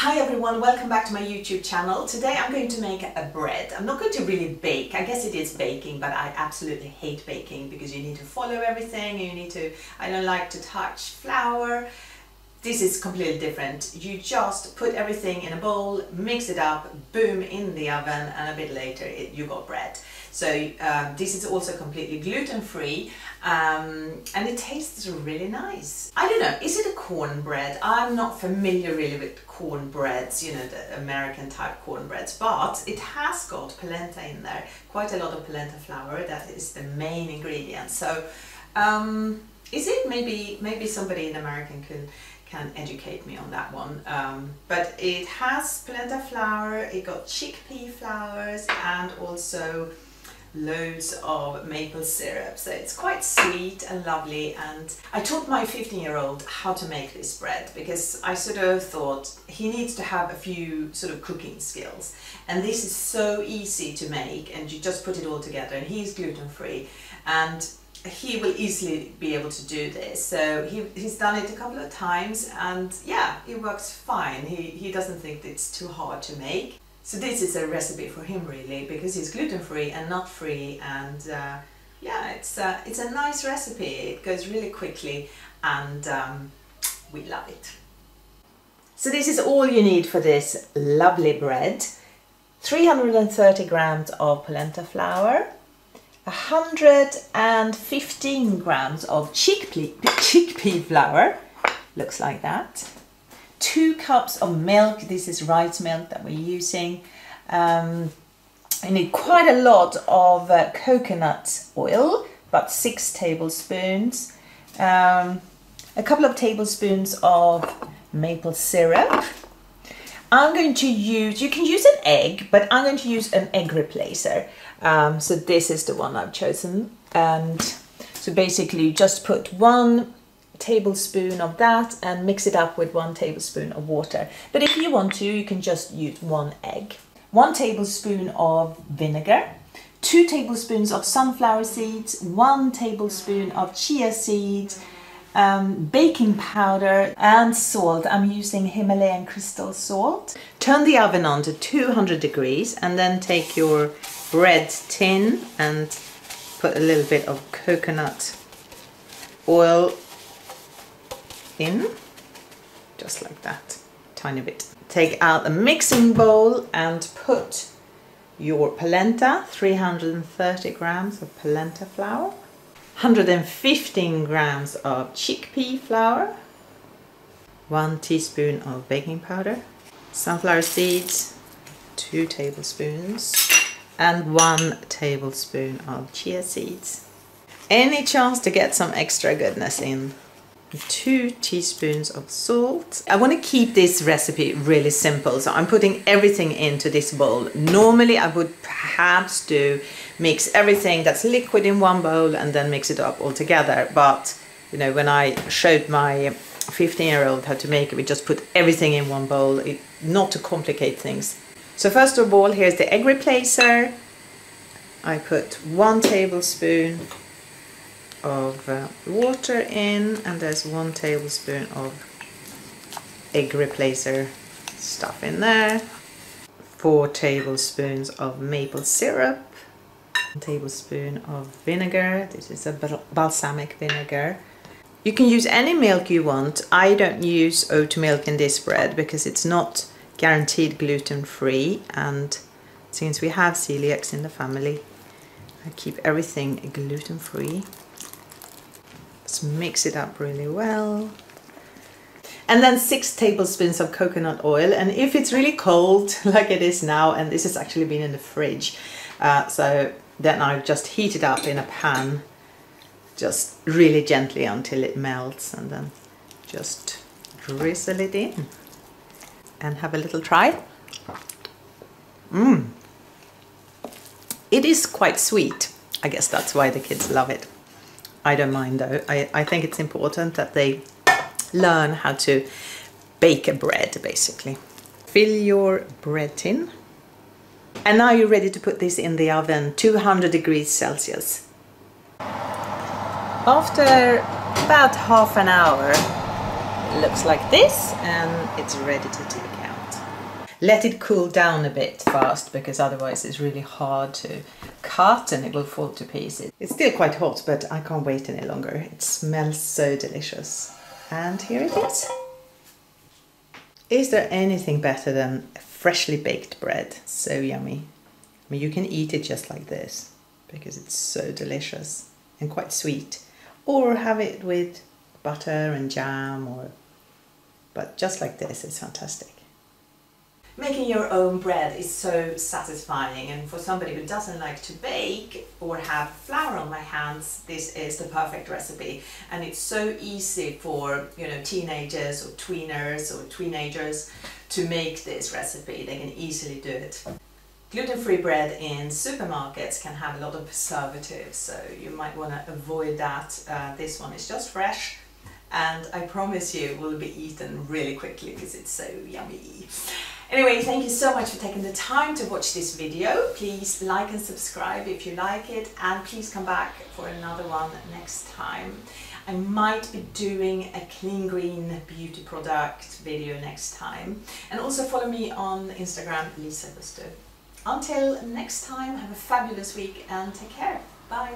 Hi everyone, welcome back to my YouTube channel. Today I'm going to make a bread. I'm not going to really bake. I guess it is baking, but I absolutely hate baking because you need to follow everything. I don't like to touch flour. This is completely different. You just put everything in a bowl, mix it up, boom, in the oven, and a bit later you got bread. So this is also completely gluten-free and it tastes really nice. I don't know, is it a cornbread? I'm not familiar really with cornbreads, you know, the American type cornbreads, but it has got polenta in there, quite a lot of polenta flour. That is the main ingredient. So is it? Maybe somebody in America can educate me on that one, but it has polenta flour, it got chickpea flours and also loads of maple syrup, so it's quite sweet and lovely. And I taught my 15-year-old how to make this bread because I sort of thought he needs to have a few sort of cooking skills, and this is so easy to make, and you just put it all together, and he's gluten-free and he will easily be able to do this. So he's done it a couple of times and yeah, it works fine. He doesn't think it's too hard to make. So this is a recipe for him really, because he's gluten-free and nut-free, and yeah, it's a nice recipe. It goes really quickly and we love it. So this is all you need for this lovely bread. 330 grams of polenta flour, 115 grams of chickpea flour, looks like that. 2 cups of milk, this is rice milk that we're using. You need quite a lot of coconut oil, about 6 tablespoons. A couple of tablespoons of maple syrup. I'm going to use, you can use an egg, but I'm going to use an egg replacer. So this is the one I've chosen. And so basically you just put 1 tablespoon of that and mix it up with 1 tablespoon of water. But if you want to, you can just use 1 egg. 1 tablespoon of vinegar, 2 tablespoons of sunflower seeds, 1 tablespoon of chia seeds, baking powder and salt. I'm using Himalayan crystal salt. Turn the oven on to 200 degrees and then take your bread tin and put a little bit of coconut oil in, just like that, tiny bit. Take out a mixing bowl and put your polenta, 330 grams of polenta flour, 115 grams of chickpea flour, 1 teaspoon of baking powder, sunflower seeds, 2 tablespoons, and 1 tablespoon of chia seeds. Any chance to get some extra goodness in. 2 teaspoons of salt. I want to keep this recipe really simple, so I'm putting everything into this bowl. Normally I would perhaps mix everything that's liquid in one bowl and then mix it up all together, but you know, when I showed my 15-year-old how to make it, we just put everything in one bowl, not to complicate things. So first of all, here's the egg replacer. I put 1 tablespoon of water in, and there's 1 tablespoon of egg replacer stuff in there, 4 tablespoons of maple syrup, 1 tablespoon of vinegar. This is a balsamic vinegar. You can use any milk you want. I don't use oat milk in this bread because it's not guaranteed gluten-free, and since we have celiacs in the family, I keep everything gluten-free. Let's mix it up really well. And then 6 tablespoons of coconut oil, and if it's really cold like it is now, and this has actually been in the fridge, so then I just heat it up in a pan just really gently until it melts, and then just drizzle it in and have a little try. It is quite sweet. I guess that's why the kids love it. I don't mind though. I think it's important that they learn how to bake a bread, basically. Fill your bread tin. And now you're ready to put this in the oven, 200 degrees Celsius. After about half an hour, it looks like this, and it's ready to take out. Let it cool down a bit first, because otherwise it's really hard to cut and it will fall to pieces. It's still quite hot, but I can't wait any longer. It smells so delicious. And here it is. Is there anything better than freshly baked bread? So yummy. I mean, you can eat it just like this because it's so delicious and quite sweet. Or have it with butter and jam, but just like this, it's fantastic. Making your own bread is so satisfying, and for somebody who doesn't like to bake or have flour on my hands, this is the perfect recipe. And it's so easy for, you know, teenagers or tweeners or teenagers to make this recipe. They can easily do it. Gluten-free bread in supermarkets can have a lot of preservatives, so you might want to avoid that. This one is just fresh, and I promise you will be eaten really quickly because it's so yummy. Anyway, thank you so much for taking the time to watch this video. Please like and subscribe if you like it, and please come back for another one next time. I might be doing a clean green beauty product video next time. And also follow me on Instagram, Lisa Buster. Until next time, have a fabulous week and take care. Bye.